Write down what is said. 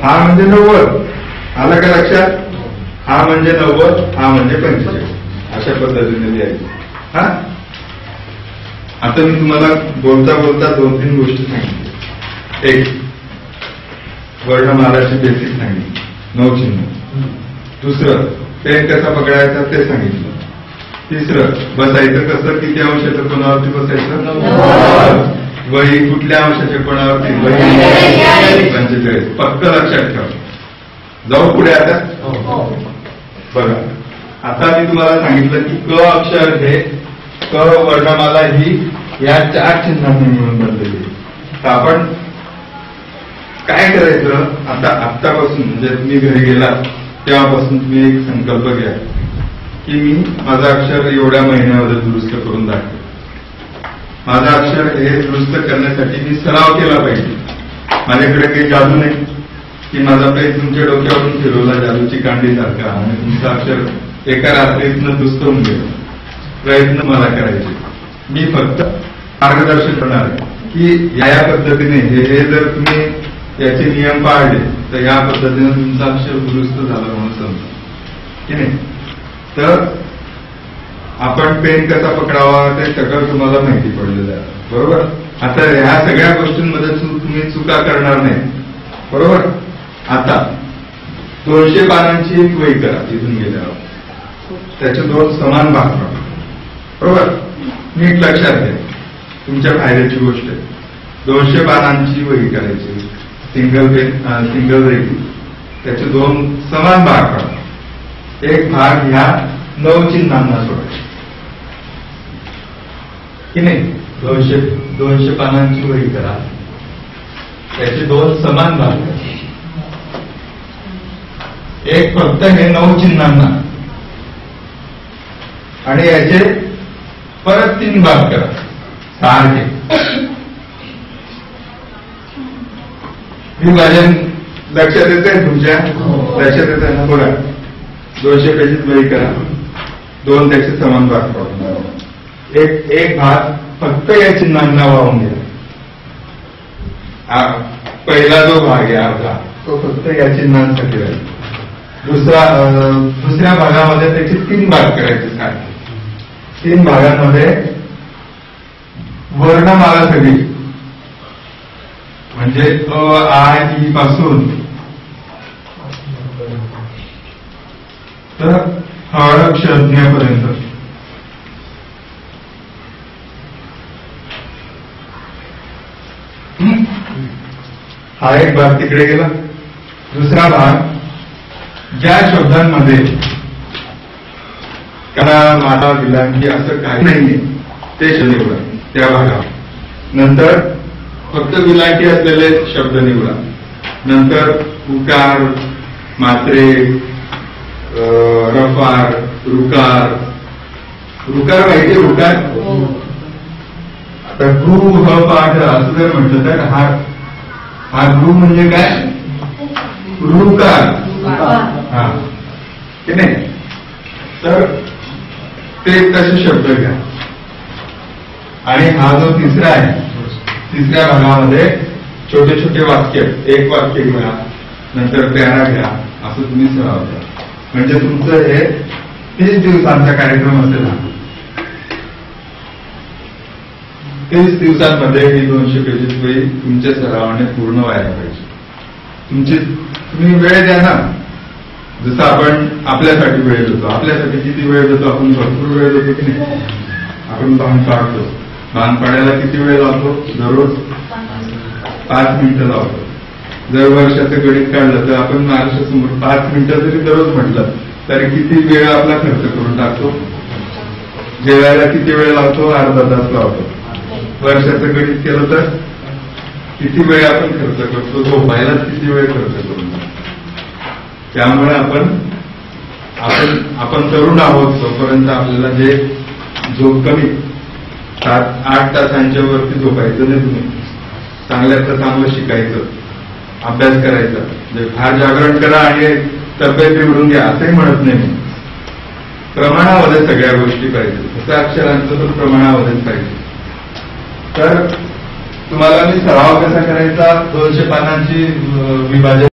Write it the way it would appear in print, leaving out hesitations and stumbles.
हा म्हणजे 90. आलं का लक्षात? हा म्हणजे 90, हा म्हणजे 45. अशा पद्धतीने लिहायचं. हा, आता मी तुम्हाला बोलता बोलता 2-3 गोष्टी सांगितल्या. एक, वर्णमालाची बेसिक सांगितली, 9 चिन्ह. दुसरं, पेन कसा पकडायचा ते सांगितलं. तिसरं, बसायचं कसं, किती अंशाच्या कोणावरती बसायचं, वही कुठल्या अंशाच्या कोणावरती, वही 45. पक्क लक्षात ठेवा. जाऊ पुढे आता. बघा, आता मी तुम्हाला सांगितलं की क अक्षर हे क वर्णमाला ही या 4 चिन्हांनी मिळून बनलेली. तर आपण काय करायचं, आत्तापासून म्हणजे तुम्ही घरी गेला तेव्हापासून तुम्ही एक संकल्प घ्या की मी माझं अक्षर एवढ्या महिन्यामध्ये दुरुस्त करून दाखवेल. माझं अक्षर हे दुरुस्त करण्यासाठी मी सराव केला पाहिजे. माझ्याकडे काही जादू नाही की माझा पेज तुमच्या डोक्यावरून फिरवला जादूची कांडी सारखा आणि तुमचं अक्षर एका रात्रीतनं दुरुस्त होऊन गेलं. प्रयत्न मला करायचे. मी फक्त मार्गदर्शन करणार आहे की या पद्धतीने हे जर तुम्ही याचे नियम पाळले तर या पद्धतीने तुमचं अक्षर दुरुस्त झालं म्हणून समजा की नाही. तर आपण पेन कसा पकडावा ते सगळं तुम्हाला माहिती पडलेलं आहे. बरोबर. आता ह्या सगळ्या गोष्टींमध्ये तुम्ही चुका करणार नाही. बरोबर. आता 200 पानांची एक वही करा. इथून गेल्यावर त्याचे 2 समान भाग करा. बरोबर. नीट लक्षात घ्या, तुमच्या फायद्याची गोष्ट आहे. 200 पानांची वही करायची, सिंगल रेगी, त्याचे 2 समान भाग करा. एक भाग ह्या 9 चिन्हांना सोडायचा की नाही. 200 पानांची वही करा, त्याचे 2 समान भाग करा. एक फक्त हे 9 चिन्हांना आणि याचे परत 3 भाग करा सारखे. विभाजन लक्षात येत आहे तुमच्या? लक्षात येत आहे ना? बघा, 200 पेजेस वही करा, 2 त्याचे समान भाग करून एक भाग फक्त या चिन्हांना वाहून घ्या. पहिला जो भाग आहे अर्धा तो फक्त या चिन्हांसाठी राहील. दुसऱ्या भागामध्ये त्याचे 3 भाग करायचे सारखे. 3 भागांमध्ये वर्णमाला सगळी म्हणजे अ आ ई पासून तर हळक्षज्ञापर्यंत हा एक भाग तिकडे गेला. दुसरा भाग ज्या शब्दांमध्ये कणा माता विलांकी असं काही नाहीये ते शब्द निवडा त्या भागात. नंतर फक्त विलांटी असलेले शब्द निवडा. नंतर उकार, मात्रे, रफार, रुकार माहिती. रुकार आता गृह ह पाठ असं जर म्हटलं तर हा गृह म्हणजे काय, रुकार. हा की नाही. तर ते तसे शब्द घ्या. आणि हा जो तिसरा आहे, तिसऱ्या भागामध्ये छोटे छोटे वाक्य, एक वाक्य घ्या, नंतर पॅरा घ्या, असं तुम्ही सराव करा. म्हणजे तुमचं हे 30 दिवसांचा कार्यक्रम असेल. 30 दिवसांमध्ये ही 200 पेजेस वही तुमच्या सरावाने पूर्ण व्हायला पाहिजे. तुम्ही वेळ द्या ना. जसं आपण आपल्यासाठी वेळ देतो. आपल्यासाठी किती वेळ देतो आपण? भरपूर वेळ देतो की नाही. आपण बाण काढतो. बाण पाडायला किती वेळ लावतो? दररोज 5 मिनिटं लावतो. जर वर्षाचं गणित काढलं तर आपण महाराष्ट्रासमोर 5 मिनिटं जरी दररोज म्हटलं तरी किती वेळ आपला खर्च करून टाकतो. जेवायला किती वेळ लावतो? अर्धा तास लावतो. वर्षाचं गणित केलं तर किती वेळ आपण खर्च करतो? झोपायला किती वेळ खर्च करून टाकतो. त्यामुळे आपण तरुण आहोत तोपर्यंत आपल्याला जे झोप कमी 7-8 तासांच्या वरती झोपायचं नाही. तुम्ही चांगल्यातलं चांगलं शिकायचं, अभ्यास करायचा. म्हणजे फार जागरण करा आणि तब्येत बिघडून घ्या असंही म्हणत नाही. प्रमाणामध्ये सगळ्या गोष्टी पाहिजे. तसं अक्षरांचं पण प्रमाणामध्येच पाहिजे. तर तुम्हाला मी सराव कसा करायचा, 200 पानांची विभाजन